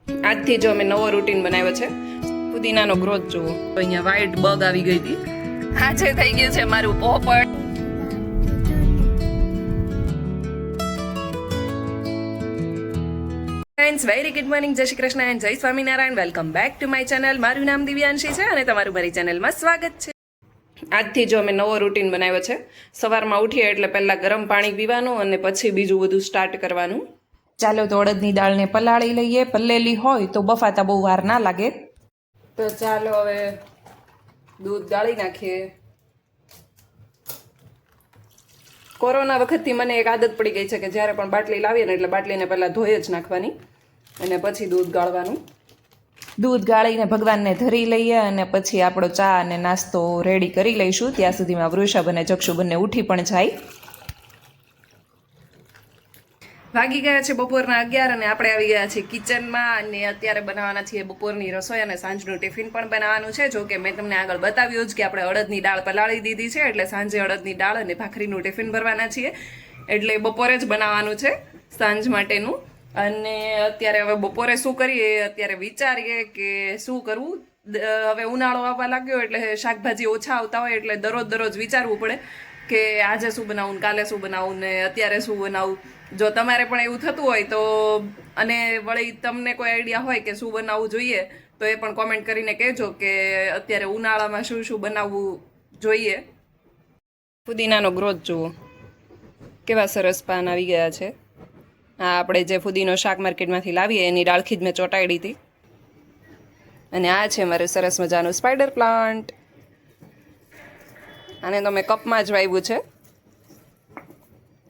આજથી જો અમે નવો રૂટીન બનાવ્યો છે. પુદીનાનો ગ્રોથ જુઓ. અહીંયા વ્હાઈટ બગ આવી ગઈ હતી. આજે થઈ ગયું છે મારું પોપટ. ફ્રેન્ડ્સ, વેરી ગુડ મોર્નિંગ, જય શ્રી કૃષ્ણ એન્ડ જય Swaminarayan. Welcome back to my channel. મારું નામ દિવ્યાંશી છે અને તમારું મારી ચેનલમાં સ્વાગત છે. આજથી જો અમે નવો રૂટીન બનાવ્યો છે. સવારમાં ઉઠીએ એટલે પહેલાં ગરમ પાણી પીવાનું અને પછી બીજું બધું સ્ટાર્ટ કરવાનું. ચાલો તો અડદની દાળને પલાળી લઈએ. પલ્લેલી હોય તો બફાતા બહુ વાર ના લાગે. તો ચાલો હવે દૂધ ગાળી નાખીએ. કોરોના વખતથી મને એક આદત પડી ગઈ છે કે જ્યારે પણ બાટલી લાવીએ ને એટલે બાટલીને પહેલાં ધોઈ જ નાખવાની અને પછી દૂધ ગાળવાનું. દૂધ ગાળીને ભગવાનને ધરી લઈએ અને પછી આપણો ચા અને નાસ્તો રેડી કરી લઈશું. ત્યાં સુધીમાં વૃષભ અને જક્ષુ બંને ઉઠી પણ જાય. વાગી ગયા છે બપોરના 11 અને આપણે આવી ગયા છીએ કિચનમાં અને અત્યારે બનાવવાના છીએ બપોરની રસોઈ અને સાંજનું ટિફિન પણ બનાવવાનું છે. જો કે મેં તમને આગળ બતાવ્યું જ કે આપણે અડદની દાળ પલાળી દીધી છે એટલે સાંજે અડદની દાળ અને ભાખરીનું ટિફિન ભરવાના છીએ. એટલે બપોરે જ બનાવવાનું છે સાંજ માટેનું. અને અત્યારે હવે બપોરે શું કરીએ અત્યારે વિચારીએ કે શું કરવું. હવે ઉનાળો આવવા લાગ્યો એટલે શાકભાજી ઓછા આવતા હોય એટલે દરરોજ વિચારવું પડે કે આજે શું બનાવું, કાલે શું બનાવું ને અત્યારે શું બનાવું. જો તમારે પણ એવું થતું હોય તો અને વળી તમને કોઈ આઈડિયા હોય કે શું બનાવવું જોઈએ તો એ પણ કોમેન્ટ કરીને કહેજો કે અત્યારે ઉનાળામાં શું શું બનાવવું જોઈએ. ફુદીનાનો ગ્રોથ જુઓ, કેવા સરસ પાન આવી ગયા છે. હા, આપણે જે ફુદીનો શાક માર્કેટમાંથી લાવીએ એની ડાળખી જ મેં ચોંટાડી હતી. અને આ છે મારું સરસ મજાનું સ્પાઈડર પ્લાન્ટ. આને તો મેં કપમાં જ વાવ્યું છે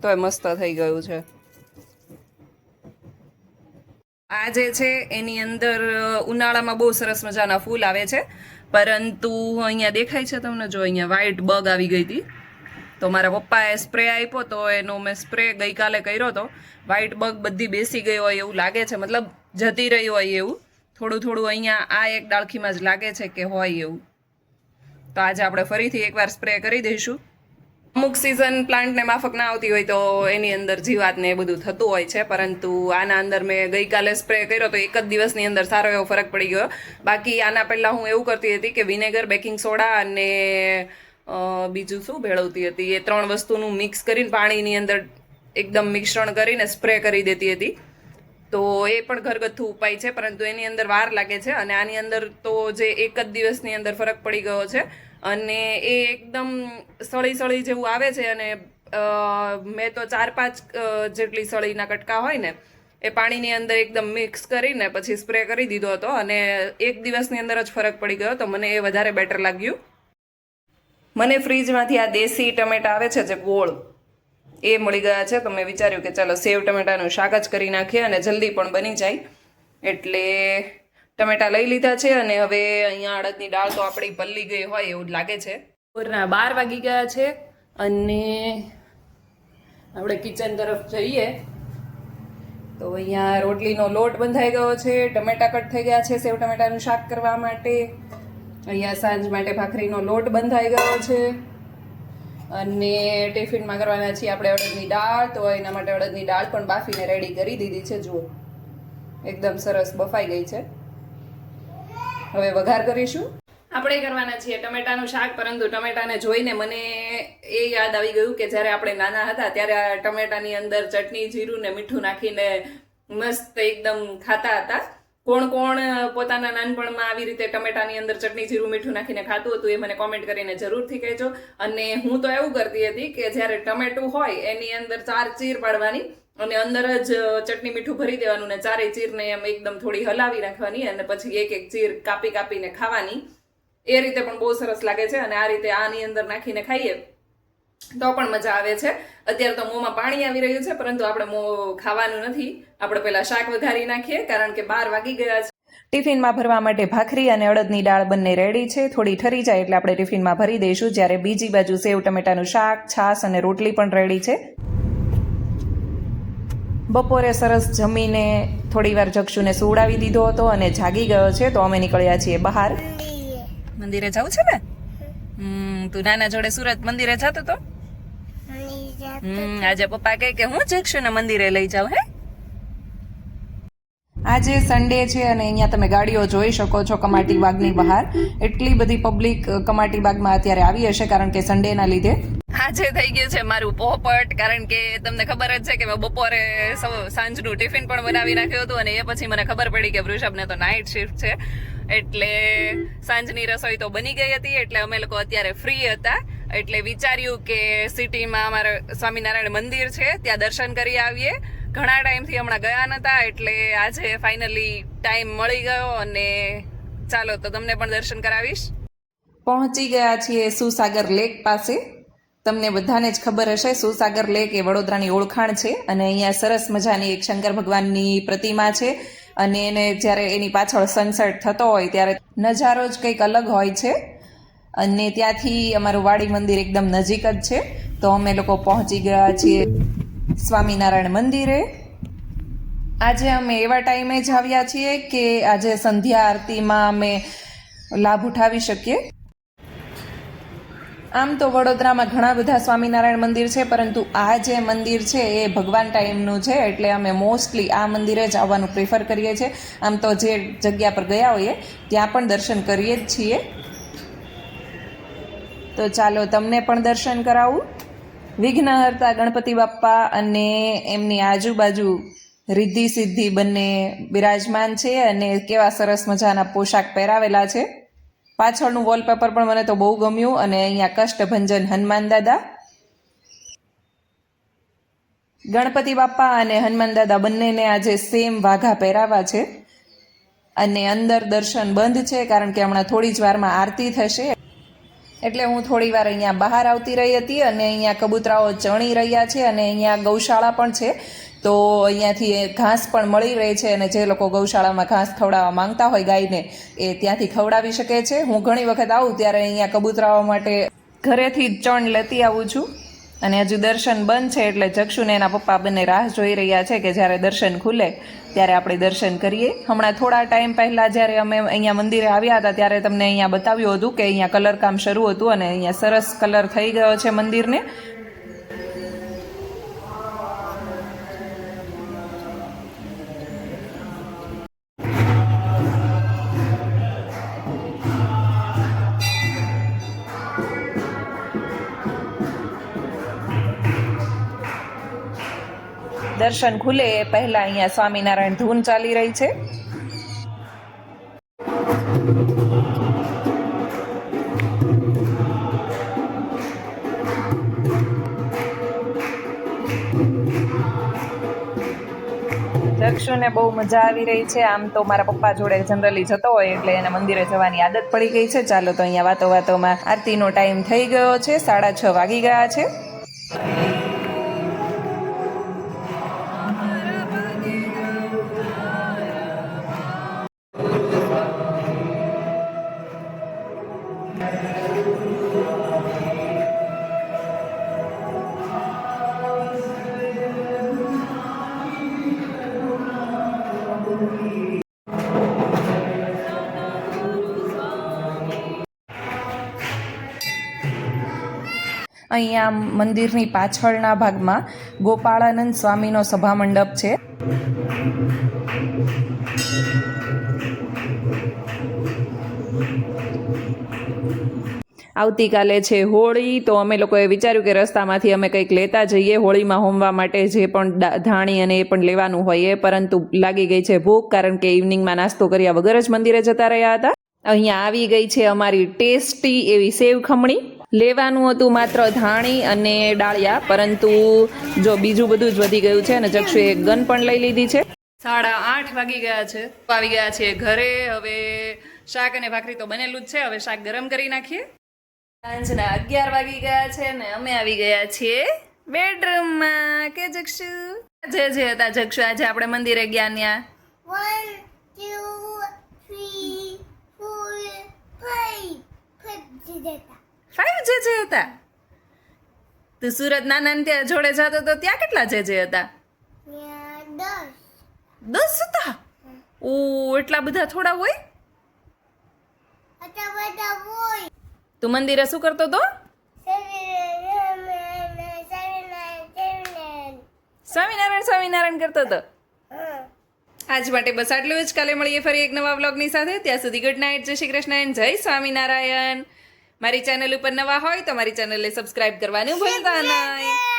તો એ મસ્ત થઈ ગયું છે. આ જે છે એની અંદર ઉનાળામાં બહુ સરસ મજાના ફૂલ આવે છે, પરંતુ અહીંયા દેખાય છે તમને, જો અહીંયા વ્હાઈટ બગ આવી ગઈ હતી. તો મારા પપ્પાએ સ્પ્રે આપ્યો તો એનો મેં સ્પ્રે ગઈકાલે કર્યો હતો. વ્હાઈટ બગ બધી બેસી ગઈ હોય એવું લાગે છે, મતલબ જતી રહી હોય એવું. થોડું અહીંયા આ એક ડાળખીમાં જ લાગે છે કે હોય એવું. તો આજે આપણે ફરીથી એકવાર સ્પ્રે કરી દઈશું. અમુક સિઝન પ્લાન્ટને માફક ના આવતી હોય તો એની અંદર જીવાત ને એ બધું થતું હોય છે, પરંતુ આના અંદર મેં ગઈકાલે સ્પ્રે કર્યો તો એક જ દિવસની અંદર સારો એવો ફરક પડી ગયો. બાકી આના પહેલાં હું એવું કરતી હતી કે વિનેગર, બેકિંગ સોડા અને બીજું શું ભેળવતી હતી, એ 3 વસ્તુનું મિક્સ કરીને પાણીની અંદર એકદમ મિશ્રણ કરીને સ્પ્રે કરી દેતી હતી. તો એ પણ ઘરગથ્થુ ઉપાય છે, પરંતુ એની અંદર વાર લાગે છે. અને આની અંદર તો જે એક જ દિવસની અંદર ફરક પડી ગયો છે અને એ એકદમ સળી જેવું આવે છે. અને મેં તો 4-5 જેટલી સળીના કટકા હોય ને એ પાણીની અંદર એકદમ મિક્સ કરીને પછી સ્પ્રે કરી દીધો હતો અને એક દિવસની અંદર જ ફરક પડી ગયો. તો મને એ વધારે બેટર લાગ્યું. મને ફ્રીજમાંથી આ દેશી ટમેટા આવે છે જે ગોળ, એ મળી ગયા છે. તો મેં વિચાર્યું કે ચાલો સેવ ટમેટાનું શાક જ કરી નાખીએ અને જલ્દી પણ બની જાય. એટલે ટમેટા લઈ લીધા છે અને હવે અહીંયા અડદની દાળ તો આપણી પલ્લી ગઈ હોય એવું જ લાગે છે. બપોરના 12 વાગી ગયા છે અને આપણે કિચન તરફ જઈએ તો અહીંયા રોટલીનો લોટ બંધાઈ ગયો છે, ટમેટા કટ થઈ ગયા છે સેવ ટમેટાનું શાક કરવા માટે. અહીંયા સાંજ માટે ભાખરીનો લોટ બંધાઈ ગયો છે અને ટિફિનમાં કરવાના છીએ આપણે અડદની દાળ. તો એના માટે અડદની દાળ પણ બાફીને રેડી કરી દીધી છે. જુઓ, એકદમ સરસ બફાઈ ગઈ છે. હવે વઘાર કરીશું. આપણે કરવાના છીએ ટમેટાનું શાક, પરંતુ ટમેટાને જોઈને મને એ યાદ આવી ગયું કે જ્યારે આપણે નાના હતા ત્યારે આ ટમેટાની અંદર ચટણી, જીરું ને મીઠું નાખીને મસ્ત એકદમ ખાતા હતા. કોણ પોતાના નાનપણમાં આવી રીતે ટમેટાની અંદર ચટણી, જીરું, મીઠું નાખીને ખાતું હતું એ મને કોમેન્ટ કરીને જરૂરથી કહેજો. અને હું તો એવું કરતી હતી કે જ્યારે ટમેટું હોય એની અંદર 4 ચીર પાડવાની અને અંદર જ ચટણી, મીઠું ભરી દેવાનું ને 4 ચીરને એમ એકદમ થોડી હલાવી નાખવાની અને પછી એક ચીર કાપીને ખાવાની. એ રીતે પણ બહુ સરસ લાગે છે અને આ રીતે આની અંદર નાખીને ખાઈએ તો પણ મજા આવે છે. અત્યારે તો મોંમાં પાણી આવી રહ્યું છે, પરંતુ આપણે ખાવાનું નથી. આપણે પહેલા શાક વઘારી નાખીએ કારણ કે 12 વાગી ગયા છે. ટિફિનમાં ભરવા માટે ભાખરી અને અડદની દાળ બંને રેડી છે. થોડી ઠરી જાય એટલે આપણે ટિફિનમાં ભરી દઈશું. જ્યારે બીજી બાજુ સેવ ટમેટાનું શાક, છાશ અને રોટલી પણ રેડી છે. બપોરે સરસ જમીને થોડી વાર જક્ષુને સુવડાવી દીધો હતો અને જાગી ગયો છે. તો અમે નીકળ્યા છીએ બહાર. મંદિરે જવું છે ને? તું નાના જોડે સુરત મંદિરે જતો તો? આજે પપ્પા કહે કે હું જક્ષુને મંદિરે લઈ જાઉં. હે આજે સન્ડે છે અને અહીંયા તમે ગાડીઓ જોઈ શકો છો કમાટી બાગની બહાર. એટલી બધી પબ્લિક કમાટી બાગમાં અત્યારે આવી હશે કારણ કે સન્ડેના લીધે. આજે થઈ ગયું છે મારું પોપટ, કારણ કે તમને ખબર જ છે કે મેં બપોરે સાંજનું ટિફિન પણ બનાવી નાખ્યું હતું અને એ પછી મને ખબર પડી કે વૃષભને તો નાઇટ શિફ્ટ છે, એટલે સાંજની રસોઈ તો બની ગઈ હતી. એટલે અમે લોકો અત્યારે ફ્રી હતા, એટલે વિચાર્યું કે સિટીમાં અમારે સ્વામિનારાયણ મંદિર છે ત્યાં દર્શન કરી આવીએ. ઘણા ટાઈમથી હમણાં ગયા નતા, એટલે આજે ફાઇનલી ટાઈમ મળી ગયો અને ચાલો તો તમને પણ દર્શન કરાવીશ. પહોંચી ગયા છીએ સુસાગર લેક પાસે. તમને બધાને જ ખબર હશે સુસાગર લેક એ વડોદરાની ઓળખાણ છે અને અહીંયા સરસ મજાની એક શંકર ભગવાનની પ્રતિમા છે અને એને જ્યારે એની પાછળ સનસેટ થતો હોય ત્યારે નજારો જ કંઈક અલગ હોય છે. અને ત્યાંથી અમારું વાડી મંદિર એકદમ નજીક જ છે, તો અમે લોકો પહોંચી ગયા છીએ સ્વામિનારાયણ મંદિરે. આજે અમે એવા ટાઈમે જ આવ્યા છીએ કે આજે સંધ્યા આરતીમાં અમે લાભ ઉઠાવી શકીએ. આમ તો વડોદરામાં ઘણા બધા સ્વામિનારાયણ મંદિર છે, પરંતુ આ જે મંદિર છે એ ભગવાન ટાઈમનું છે, એટલે અમે મોસ્ટલી આ મંદિરે જ આવવાનું પ્રિફર કરીએ છીએ. આમ તો જે જગ્યા પર ગયા હોઈએ ત્યાં પણ દર્શન કરીએ જ છીએ. તો ચાલો તમને પણ દર્શન કરાવું. વિઘ્નહર્તા ગણપતિ બાપ્પા અને એમની આજુબાજુ રિદ્ધિ સિદ્ધિ બંને બિરાજમાન છે અને કેવા સરસ મજાના પોશાક પહેરાવેલા છે. પાછળનું વોલપેપર પણ મને તો બહુ ગમ્યું અને અહીંયા કષ્ટભંજન હનુમાન દાદા. ગણપતિ બાપ્પા અને હનુમાન દાદા બંનેને આજે સેમ વાઘા પહેરાવા છે અને અંદર દર્શન બંધ છે કારણ કે હમણાં થોડી જ વારમાં આરતી થશે. એટલે હું થોડી વાર અહીંયા બહાર આવતી રહી હતી અને અહીંયા કબૂતરાઓ ચણી રહ્યા છે અને અહીંયા ગૌશાળા પણ છે, તો અહીંયાથી ઘાસ પણ મળી રહે છે અને જે લોકો ગૌશાળામાં ઘાસ ખવડાવવા માંગતા હોય ગાયને એ ત્યાંથી ખવડાવી શકે છે. હું ઘણી વખત આવું ત્યારે અહીંયા કબૂતરાઓ માટે ઘરેથી જ ચણ લેતી આવું છું. અને હજુ દર્શન બંધ છે એટલે જક્ષુને એના પપ્પા બંને રાહ જોઈ રહ્યા છે કે જ્યારે દર્શન ખુલે ત્યારે આપણે દર્શન કરીએ. હમણાં થોડા ટાઈમ પહેલાં જ્યારે અમે અહીંયા મંદિરે આવ્યા હતા ત્યારે તમને અહીંયા બતાવ્યું હતું કે અહીંયા કલરકામ શરૂ હતું અને અહીંયા સરસ કલર થઈ ગયો છે મંદિરને. દર્શન ખુલે એ પહેલા અહીંયા સ્વામિનારાયણ ધૂન ચાલી રહી છે. જક્ષુને બહુ મજા આવી રહી છે. આમ તો મારા પપ્પા જોડે જનરલી જતો હોય એટલે એને મંદિરે જવાની આદત પડી ગઈ છે. ચાલો તો અહીંયા વાતો વાતોમાં આરતીનો ટાઈમ થઈ ગયો છે, 6:30 વાગી ગયા છે. અહીંયા મંદિરની પાછળના ભાગમાં ગોપાળાનંદ સ્વામીનો સભા મંડપ છે. આવતીકાલે છે હોળી, તો અમે લોકોએ વિચાર્યું કે રસ્તામાંથી અમે કંઈક લેતા જઈએ હોળીમાં હોમવા માટે જે પણ ધાણી અને એ પણ લેવાનું હોય એ, પરંતુ લાગી ગઈ છે ભૂખ કારણ કે ઇવનિંગમાં નાસ્તો કર્યા વગર જ મંદિરે જતા રહ્યા હતા. અહીંયા આવી ગઈ છે અમારી ટેસ્ટી એવી સેવ ખમણી. લેવાનું હતું માત્ર ધાણી અને ડાળિયા, પરંતુ જો બીજું બધું જ વધી ગયું છે અને જક્ષુએ એક ગન પણ લઈ લીધી છે. 8:30 વાગી ગયા છે, આવી ગયા છે ઘરે. હવે શાક અને ભાખરી તો બનેલું જ છે, હવે શાક ગરમ કરી નાખીએ. સાંજના 11 વાગી ગયા છે ને અમે આવી ગયા છીએ બેડરૂમમાં. કે જક્ષુ જે હતા જક્ષુ આજે આપણે મંદિરે ગયા ત્યાં 5 જે હતા. તું સુરત નાના ત્યાં જોડે જતો તો ત્યાં કેટલા જે હતા? 10 હતા. ઓ એટલા બધા થોડા હોય? તું મંદિરે શું કરતો તો? સ્વામિનારાયણ કરતો હતો. આજ માટે બસ આટલું જ. કાલે મળીએ ફરી એક નવા વ્લોગની સાથે. ત્યાં સુધી ગુડ નાઇટ, જય શ્રી કૃષ્ણ એન્ડ જય સ્વામિનારાયણ. મારી ચેનલ ઉપર નવા હોય તો મારી ચેનલને સબસ્ક્રાઇબ કરવાનું ભૂલતા નહીં.